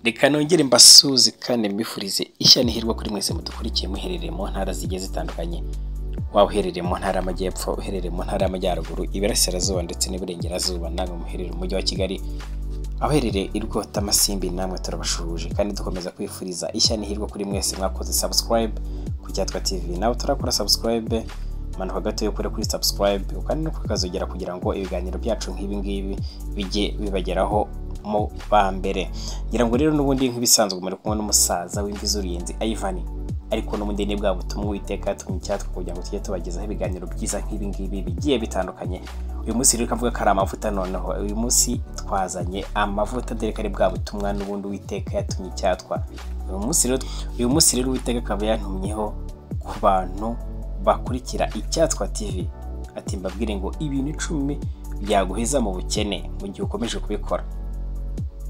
Reka nongere mbasuze kandi mbifurize ishya n'ihirwe kuri mwese mudukurikiye muherereye mu ntara zigiye zitandukanye. Waba uherereye mu ntara y'amajyepfo, uherereye mu ntara y'amajyaruguru, iburasirazuba ndetse n'iburengerazuba, namwe muherereye mu mujyi wa Kigali, abaherereye i Rwota, Masimbi, namwe turabashuje kandi dukomeza kwifuriza ishya n'ihirwe kuri mwese mwakoze subscribe ku Cyatwa TV. Nawe turakora subscribe, manuka gato yo kuri subscribe kandi no kukazogera kugira ngo ibiganiro byacu nk'ibi ngibi bijye bibageraho mu bambere. Ngira ngo rero nubundi nk'ibisanzwe muri kumwe n'umusaza w'imvi z'uruyenzi Ivan, ariko n'ubundi ni bwa butumwa Uwiteka yatumye Icyatwa kugira ngo tujye tubagezaho ibiganiro byiza nk'ibi ngibi bigiye bitandukanye. Uyu munsi rero kavuga ko ari amavuta, noneho uyu munsi twazanye amavuta dore ko ari bwa butumwa n'ubundi Uwiteka yatumye Icyatwa. Uyu munsi rero Uwiteka akaba yantumyeho ku bantu bakurikira Icyatwa TV, ati mbabwire ngo ibintu 10 byaguheza mu bukene mu gihe ukomeje kubikora.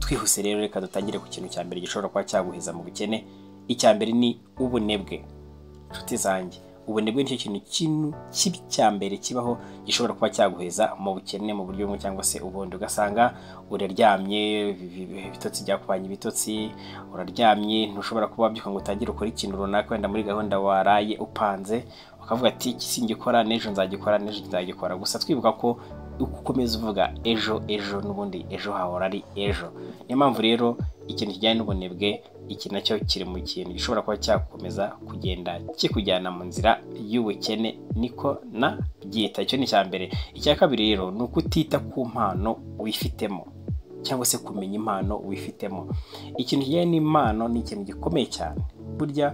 Twihuse rero reka dutangire ku kintu cya mbere gishobora kuba cyaguheza mu bukene. Icya mbere ni ubunebwe. Nshuti zanjye, ubunebwe nicyo kintu kibi cya mbere kibaho gishobora kuba cyaguheza mu bukene mu buryo bumwe cyangwa se ubundi. Ugasanga uraryamye, ibitotsi byakubanye ibitotsi, uraryamye ntushobora kuba byuka ngo utangire ukora ikintu runaka, wenda muri gahunda waraye upanze ukavuga ati iki singikora, n'ejo nzagikora. Gusa twibuka ko ukomeza uvuga ejo n'ubundi ejo hahora ari ejo. Niyo mpamvu rero ikintu kijyanye n'ubunebwe, iki nacyo kiri mu kintu gishobora kuba cyakomeza kugenda kikujyana mu nzira y'ubukene, niko na byita. Icyo ni cya mbere. Icya kabiri rero ni ukutita ku mpano wifitemo cyangwa se kumenya impano wifitemo. Ikintu kijyanye n'impano ni ikintu gikomeye cyane. Burya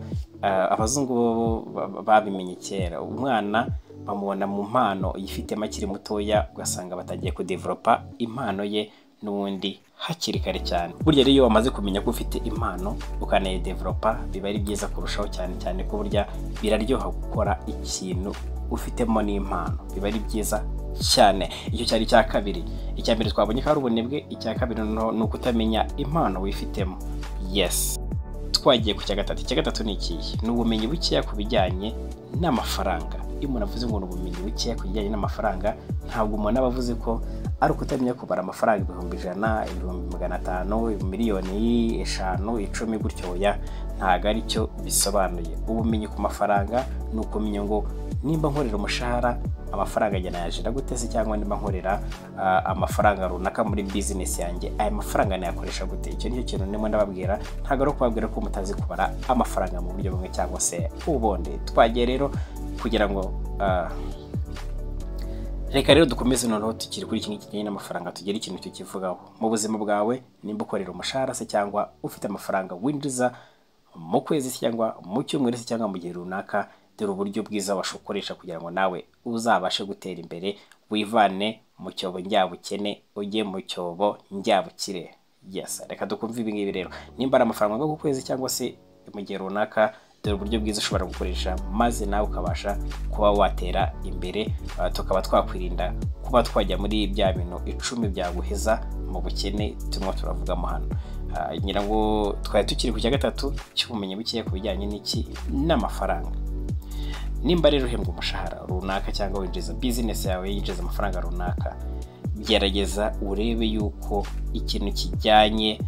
abazungu babimenye kera. Umwana bamubona mu mpano yifitemo akiri mutoya, ugasanga batagiye kudevelopa impano ye n'ubundi hakiri kare cyane. Burya rero iyo wamaze kumenya ko ufite impano ukanayidevelopa, biba ari byiza kurushaho, cyane ko burya biraryoha gukora ikintu ufitemo n'impano, biba ari byiza cyane. Icyo cyari icya kabiri. Icya mbere twabonye ko ari ubunebwe. Icya kabiri ni ukutamenya impano wifitemo. Yes. Twagiye ku cya gatatu. Icya gatatu ni ikihe? Ni ubumenyi bukeya ku bijyanye n'amafaranga. Iyo umuntu avuze ngo ni ubumenyi bukeya ku bijyanye n'amafaranga, ntabwo umuntu aba avuze ko ari ukutamenya kubara amafaranga 100,000, 500,000, miliyoni 5, 10 gutyo. ya ntago ari cyo bisobanuye. Ubumenyi ku mafaranga ni ukumenya ngo nimba nkorera umushahara, amafaranga ajyana yajira gute se, cyangwa nimba nkorera amafaranga runaka muri business yanjye, aya mafaranga nayakoresha gute. Icyo nicyo kintu ndimo ndababwira, ntago ari kubabwira ko mutazi kubara amafaranga mu buryo bumwe cyangwa se ubundi. Twagiye rero kugira ngo reka rero dukomeze noneho tukiri kuri iki kijyanye n'amafaranga, tugere ikintu tukivugaho mu buzima bwawe. Nimba ukorera umushahara se cyangwa ufite amafaranga winjiza mu kwezi cyangwa mu cyumweru cyangwa mu gihe runaka, dore uburyo bwiza washokoresha kugira ngo nawe uzabashe gutera imbere, wivane mu cyobo njyabukene ujye mu cyobo njyabukire. Yes, reka dukumve ibi ngibi rero. Nimba ari amafaranga yo ku kwezi cyangwa se mu gihe runaka, dore uburyo bwiza ushobora gukoresha maze nawe ukabasha kuba watera imbere. Tukaba twakwirinda kuba twajya muri bya bintu 10 byaguheza mu bukene turimo turavugamo hano. Ngira ngo twari tukiri ku cya gatatu cy'ubumenyi bukeya ku bijyanye n'iki n'amafaranga. Nimba rero uhembwa umushahara runaka cyangwa winjiza business yawe yinjiza amafaranga runaka, gerageza urebe yuko ikintu kijyanye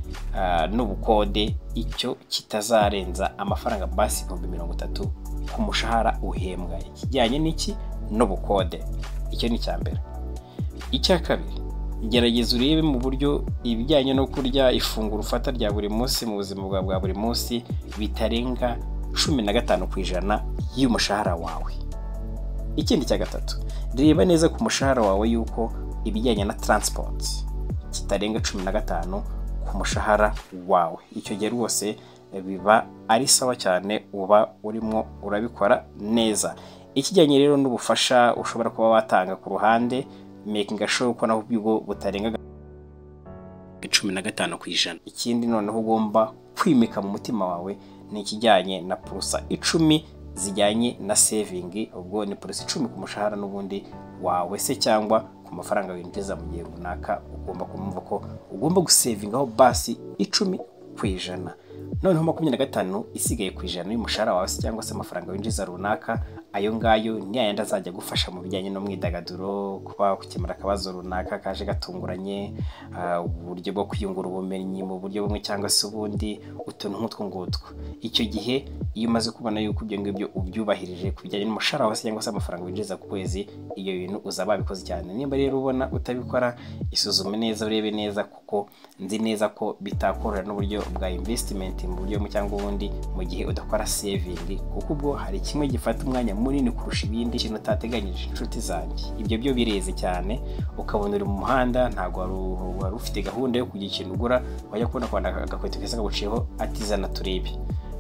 n'ubukode icyo kitazarenza amafaranga basi 30,000 ku mushahara uhembwa, ikijyanye n'iki n'ubukode. Icyo ni cya mbere. Icya kabiri, gerageza urebe mu buryo ibijyanye no kurya ifunguro ufata rya buri munsi mu buzima bwa buri munsi bitarenga 15% y'umushahara wawe. Ikindi cya gatatu, reba neza ku mushahara wawe yuko ibijyanye na transport kitarenga 15 ku mushahara wawe. Icyo gihe rwose biba ari sawa cyane, uba urimo urabikora neza. Ikijyanye rero n'ubufasha ushobora kuba watanga ku ruhande, making sure ko naho ubwo butarenga 15%. Ikindi noneho ugomba kwimika mu mutima wawe ni ikijyanye na purusa 10 zijyanye na saving. Ubwo ni purusa 10 ku mushahara n'ubundi wawe se cyangwa ku mafaranga winjiza mu gihe runaka. Ugomba kumva ko ugomba gusavingaho basi 10%. Noneho 25 isigaye ku ijana y'umushahara wawe se cyangwa se amafaranga winjiza runaka, ayo ngayo ni yayandi azajya gufasha mu bijyanye no mwidagaduro, kuba gukemura akabazo runaka kaje gatunguranye, uburyo bwo kwiyungura ubumenyi mu buryo bumwe cyangwa se ubundi, utuntu nk'utwo ngutwo. Icyo gihe iyo umaze kubona yuko ibyo ngibyo ubyubahirije ku bijyanye n'umushahara wawe cyangwa se amafaranga winjiza ku kwezi, ibyo bintu uzaba wabikoze cyane. Nimba rero ubona utabikora, isuzume neza, urebe neza, kuko nzi neza ko bitakorohera n'uburyo bwa investment mu buryo bumwe cyangwa ubundi mu gihe udakora saving, kuko ubwo hari kimwe gifata umwanya munini kurusha ibindi kintu utateganyije. Inshuti zanjye, ibyo byo bireze cyane, ukabona uri mu muhanda ntabwo wari ufite gahunda yo kugira ikintu ugura, wajya kubona kwanda agakweto keza kaguciyeho ati zana turebe,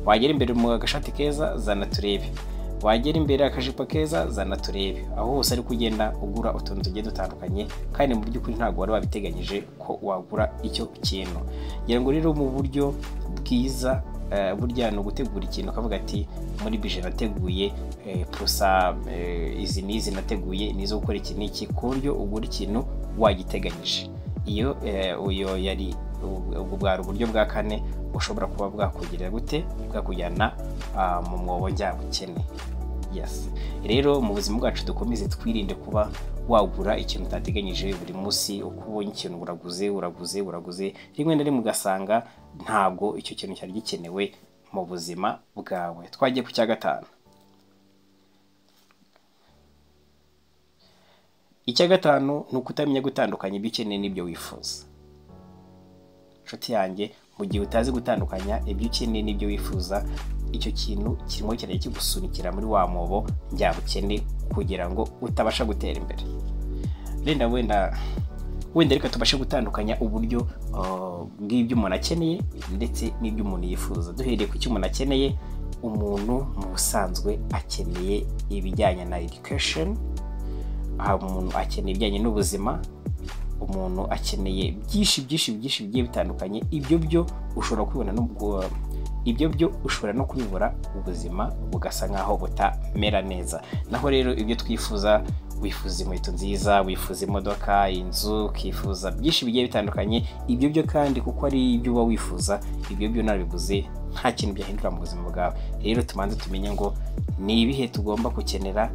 wagera imbere mu gashati keza zana turebe, wagera imbere akajipo keza zana turebe. Aho hose ari kugenda ugura utuntu tugiye dutandukanye, kandi mu by'ukuri ntabwo wari wabiteganyije ko wagura icyo kintu. ngira ngo rero mu buryo bwiza, burya ni ugutegura ikintu ukavuga ati muri bije nateguye purusa izi n'izi nateguye nizo gukora iki n'iki, ku buryo ugura ikintu wagiteganyije. Iyo yari bwari uburyo bwa kane ushobora kuba bwakugirira gute, bwakujyana mu mwobo njyabukene. Yes, rero mu buzima bwacu dukomeze twirinde kuba wagura ikintu utateganyije buri munsi. Uko ubonye ikintu uraguze, rimwe na rimwe ugasanga ntabwo icyo kintu cyari gikenewe mu buzima bwawe. Twagiye ku cya gatanu. Icya gatanu ni ukutamenya gutandukanya ibyo ukeneye n'ibyo wifuza. Inshuti yanjye, mu gihe utazi gutandukanya ibyo ukeneye n'ibyo wifuza, icyo kintu kirimo kirajya kigusunikira muri wa mwobo njyabukene kugira ngo utabasha gutera imbere. Wenda reka tubashe gutandukanya uburyo bw'ibyo umuntu akeneye ndetse n'ibyo umuntu yifuza. Duhereye ku cyo umuntu akeneye, umuntu mu busanzwe akeneye ibijyanye na education, umuntu akeneye ibijyanye n'ubuzima, umuntu akeneye byinshi bigiye bitandukanye. Ibyo byo ushobora kubibona ushobora no kubibura, ubuzima bugasa nkaho butamera neza. Naho rero ibyo twifuza, wifuza inkweto nziza, wifuza imodoka, inzu, ukifuza byinshi bigiye bitandukanye. Ibyo byo kandi kuko ari ibyo uba wifuza, ibyo byo nabiguze nta kintu byahindura mu buzima bwawe. Rero tumanze tumenye ngo ni ibihe tugomba gukenera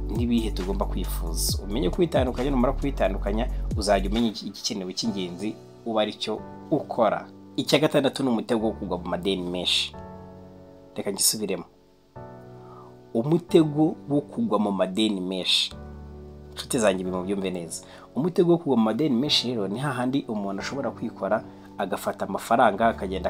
n'ibihe tugomba kwifuza. Umenye kubitandukanya, numara kubitandukanya uzajya umenya igikenewe cy'ingenzi uba ari cyo ukora. Icya gatandatu ni umutego wo kugwa mu madeni menshi. Reka ngisubiremo, umutego wo kugwa mu madeni menshi. Inshuti zanjye bimubyumve neza, umutego wo kugwa mu madeni menshi rero ni hahandi umuntu ashobora kwikora agafata amafaranga akagenda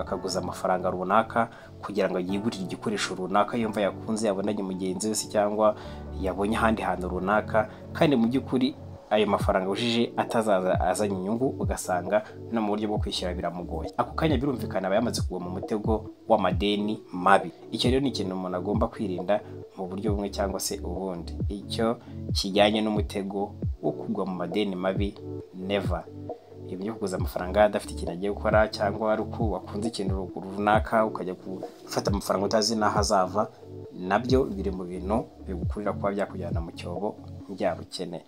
akaguza amafaranga runaka kugira ngo yigurire igikoresho runaka yumva yakunze, yabonanye mugenzi we cyangwa yabonye ahandi hantu runaka, kandi mu by'ukuri ayo mafaranga ujije atazaza azanye inyungu, ugasanga no mu buryo bwo kwishyura biramugoye. Ako kanya birumvikana aba yamaze kugwa mu mutego w'amadeni mabi. Icyo rero ni ikintu umuntu agomba kwirinda mu buryo bumwe cyangwa se ubundi. Icyo kijyanye n'umutego wo kugwa mu madeni mabi, never. Ibyo kuguza amafaranga adafite ikintu agiye gukora, cyangwa ari uko wakunze ikintu runaka ukajya gufata amafaranga utazi n'aho azava, nabyo biri mu bintu bigukurira kuba byakujyana mu cyobo njyabukene.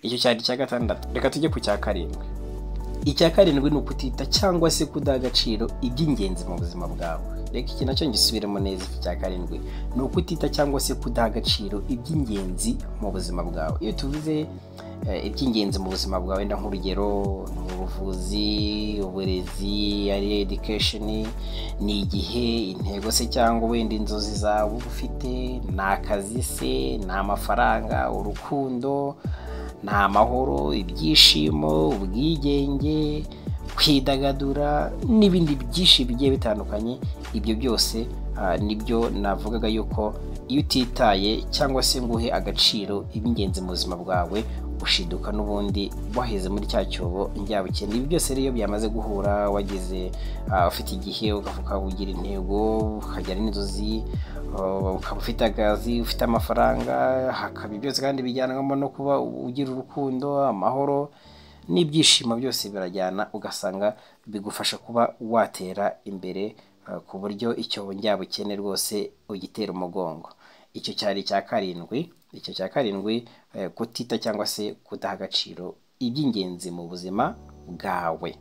Icyo cyari icya gatandatu. Reka tujye ku cya karindwi. Icya karindwi ni ukutita cyangwa se kudaha agaciro iby'ingenzi mu buzima bwawe. Reka iki nacyo ngisubiremo neza. Iki cya karindwi ni ukutita cyangwa se kudaha agaciro iby'ingenzi mu buzima bwawe. Iyo tuvuze iby'ingenzi mu buzima bwawe, wenda nk'urugero ni ubuvuzi, uburezi, ari education, ni igihe, intego se cyangwa wenda inzozi zawe ufite, ni akazi se, ni amafaranga, urukundo, ni amahoro, ibyishimo, ubwigenge, kwidagadura n'ibindi byinshi bigiye bitandukanye. Ibyo byose nibyo navugaga yuko iyo utitaye cyangwa se ngo uhe agaciro iby'ingenzi mu buzima bwawe, ushiduka n'ubundi waheze muri cya cyobo njyabukene. Ibi byose rero byamaze guhura, wageze ufite igihe ukavuka ugira intego, ukajyana n'inzozi, ukaba ufite akazi, ufite amafaranga, hakaba byose kandi bijyanwamo no kuba ugira urukundo, amahoro n'ibyishimo, byose birajyana, ugasanga bigufasha kuba watera imbere ku buryo icyobo njyabukene rwose ugitera umugongo. Icyo cyari icya karindwi. Icyo cya karindwi, kutita cyangwa se kudaha agaciro iby'ingenzi mu buzima bwawe.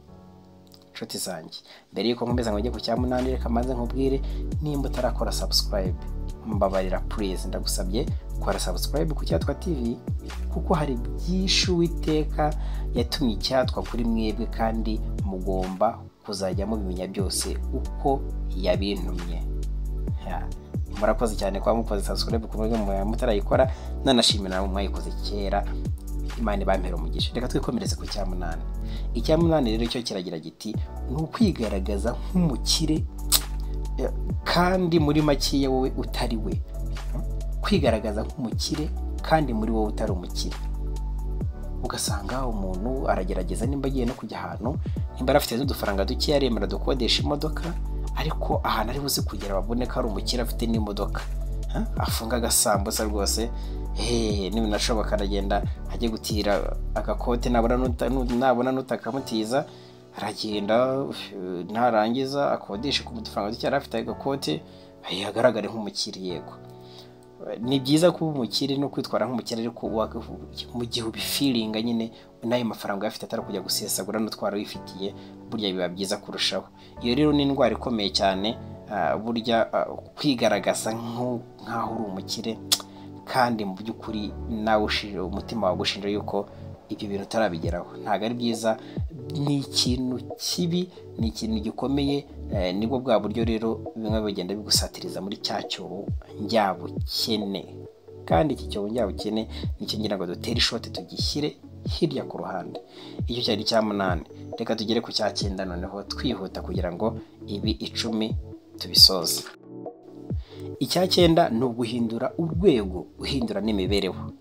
Inshuti zanjye, mbere yuko nkomeza ngo njye ku cya munani, reka maze nkubwire, nimba utarakora subscribe, mbabarira please ndagusabye kora subscribe ku Cyatwa TV kuko hari byinshi Uwiteka yatumye Cyatwa kuri mwebwe kandi mugomba kuzajya mubimenya byose uko yabintumye. Murakoze cyane kwa mukoze subscribe ku mwebwe mutarayikora, nanashimira mwayikoze kera. Imana bampera umugisha. Reka twikomereze ku cyamunani. Icyamunani rero cyo kiragira giti ni ukwigaragaza nk'umukire kandi muri makiye wowe utari we. Kwigaragaza nk'umukire kandi muri wowe utari umukire. Ugasanga umuntu aragerageza nimba agiye no kujya ahantu, nimba afite n'udufaranga duke yaremera dukodesha imodoka, ariko ahantu ari buze kugera babone ko ari umukire afite n'imodoka. Afunga agasambusa rwose, n'ibinashoboka aragenda ajye gutira agakote, nabona nutakamutiza aragenda narangiza akodesha ku dufaranga duke afite agakote, agaragare nk'umukire. Yego, ni byiza kuba umukire no kwitwara nk'umukire, ariko mu gihe ubifilinga nyine nayo mafaranga afite atari kujya gusesagura n'utwara wifitiye, burya biba byiza kurushaho. Iyo rero ni indwara ikomeye cyane, burya kwigaragaza nk'aho uri umukire kandi mu by'ukuri nawe umutima wawe gushinja yuko ibyo bintu utarabigeraho, ntabwo ari byiza. Ni ikintu kibi, ni ikintu gikomeye. Nibwo bwa buryo rero bimwe bigenda bigusatiriza muri cya cyobo njyabukene, kandi iki cyobo njyabukene nicyo ngira ngo dutere ishoti tugishyire hirya ku ruhande. Icyo cyari cyamunani. Reka tugere ku cyacyenda noneho twihuta kugira ngo ibi 10 tubisoze. Icyacyenda ni uguhindura urwego, uhindura n'imibereho.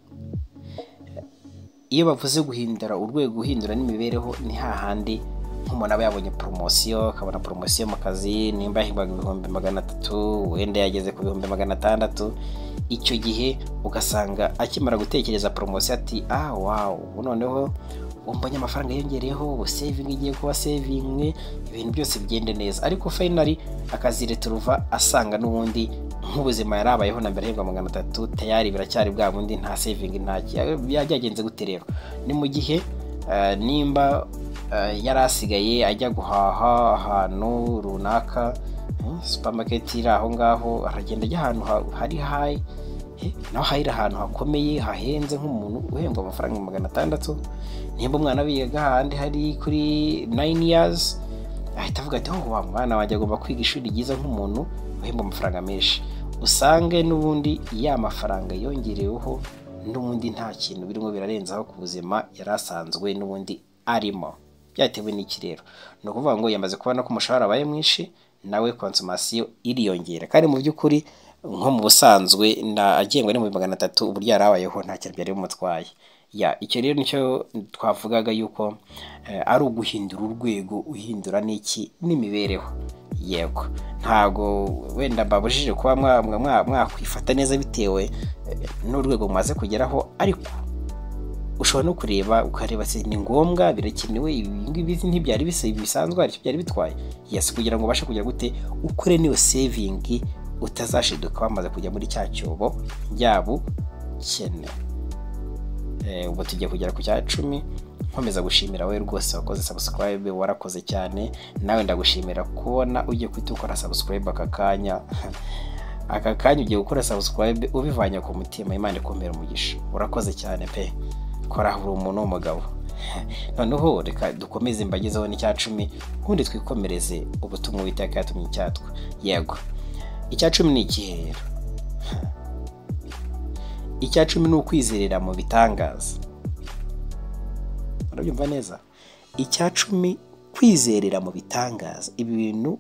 Iyo bavuze guhindura urwego, uhindura n'imibereho, ni hahandi nk'umuntu aba yabonye promotion, akabona promotion mu kazi, nimba yahimbaga 300, wenda yageze ku 600. Icyo gihe ugasanga akimara gutekereza promotion ati wow, noneho umbonye amafaranga yongereyeho, saving igiye kuba saving, ibintu byose bigende neza. Ariko finally akazireturuva asanga n'ubundi nk'ubuzima yarabayeho na mbere y'ibwa 300 tayari biracyari bwa bundi, nta saving ntaki. Byagenze gute rero? Ni mu gihe nimba yarasigaye ajya guhaha ahantu runaka, supermarket iri aho ngaho, aragenda ajya ahantu hari high, naho hari ahantu hakomeye hahenze nk'umuntu uhembwa amafaranga 600. Nimba umwana biga handi hari kuri 9 years, ahita avuga ati wa mwana wanjye agomba kwiga ishuri ryiza nk'umuntu uhembwa amafaranga menshi. Usange n'ubundi ya mafaranga yongereweho n'ubundi nta kintu birimo birarenzaho ku buzima yarasanzwe n'ubundi arimo. Byatewe n'iki rero? No kuvuga ngo yamaze kubona ko umushahara abaye mwinshi, nawe consommation iriyongera, kandi mu by'ukuri nko mu busanzwe agengwa mu 300 uburyo yarabayeho nta cyari byari bimutwaye. Icyo rero nicyo twavugaga yuko ari uguhindura urwego, uhindura n'iki n'imibereho. Yego, ntago wenda babujije kuba mwakwifata neza bitewe n'urwego mumaze kugeraho, ariko ushobora no kureba ukareba se ni ngombwa birakenewe ibi ntibyari bisanzwe ariko byari bitwaye. Kugira ngo bashe kujya gute ukore niyo saving utazashiduka bamaze kujya muri cya cyobo njyabu cyene. Ubu tugiye kugera ku cya 10. Nkomeza gushimira we rwose wakoze subscribe, warakoze cyane. Nawe ndagushimira kubona ugiye kwita ukora subscribe aka kanya ugiye gukora subscribe ubivanye ku mutima. Imana ikomera umugisha. Urakoze cyane pe, kora uri umuntu w'umugabo. Noneho reka dukomeze mbagezeho ni cya 10, ubundi twikomereze ubutumwa Uwiteka yatumye Cyatwa. Yego, icya 10 ni ikihero. Icya 10 ni ukwizerera mu bitangaza. Urabyumva neza? Icya 10 kwizerera mu bitangaza. Ibi bintu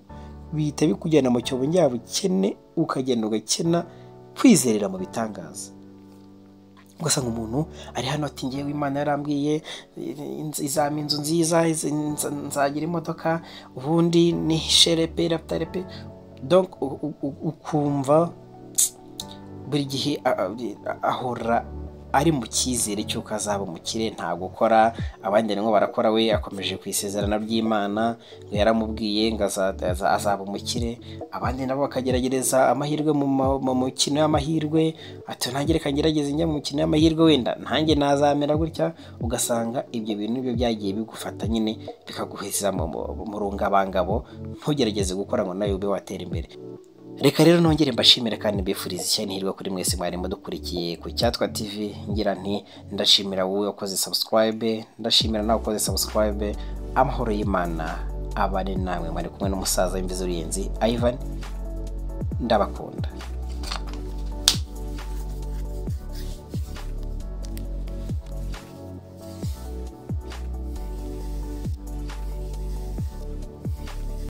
bihita bikujyana mu cyobo njyabukene, ukagenda ugakena kwizerera mu bitangaza. Ugasanga umuntu ari hano ati ngewe Imana yarambwiye izama inzu nziza, nzagira imodoka, ubundi ni sherepe raptarepe. Donc ukumva buri gihe ahora ari mu cyizere cy'uko azaba umukire, nta gukora. Abandi ngo barakora, we akomeje kwisezerana by'Imana ngo yaramubwiye ngo azaba umukire. Abandi nabo bakagerageza amahirwe mu mukino y'amahirwe, ati ntangire kangerageze njya mu mukino y'amahirwe wenda ntange nazamera gutya. Ugasanga ibyo bintu nibyo byagiye bigufata nyine bikaguheza mu rungabangabo, ntugerageze gukora ngo nayo ube watera imbere. Reka rero nongere mbashimire kandi mbifuriza ishya n'ihirwe kuri mwese mwari mudukurikiye ku Cyatwa TV. Ngira nti ndashimira wowe wakoze subscribe, ndashimira nawe wakoze subscribe. Amahoro y'Imana abane namwe, mwari kumwe n'umusaza w'imvizi Ruyenzi Ivan, ndabakunda.